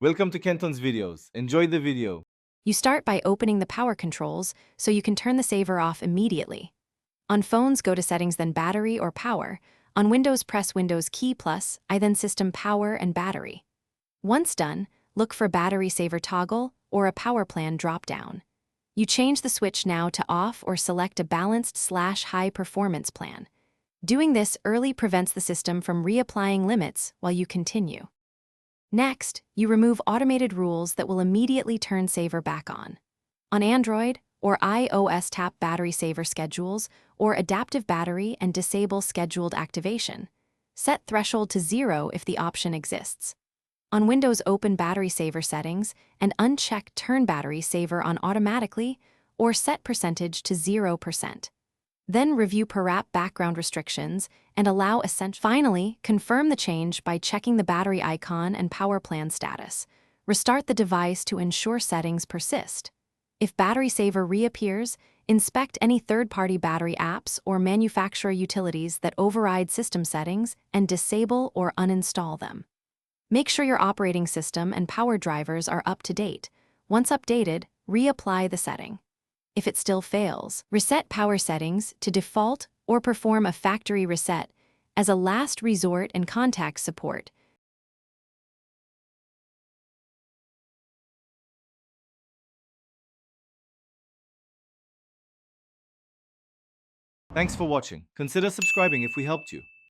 Welcome to Kenton's videos. Enjoy the video. You start by opening the power controls so you can turn the saver off immediately. On phones, go to Settings, then Battery or Power. On Windows, press Windows key plus, then System Power and Battery. Once done, look for Battery Saver Toggle or a Power Plan drop-down. You change the switch now to off or select a balanced/high performance plan. Doing this early prevents the system from reapplying limits while you continue. Next, you remove automated rules that will immediately turn saver back on. On Android or iOS, tap Battery Saver Schedules or Adaptive Battery and disable Scheduled Activation. Set threshold to 0 if the option exists. On Windows, open Battery Saver Settings and uncheck Turn Battery Saver on automatically or set percentage to 0%. Then review per app background restrictions and allow essential. Finally, confirm the change by checking the battery icon and power plan status. Restart the device to ensure settings persist. If battery saver reappears, inspect any third-party battery apps or manufacturer utilities that override system settings and disable or uninstall them. Make sure your operating system and power drivers are up to date. Once updated, reapply the setting. If it still fails, reset power settings to default or perform a factory reset as a last resort and contact support. Thanks for watching. Consider subscribing if we helped you.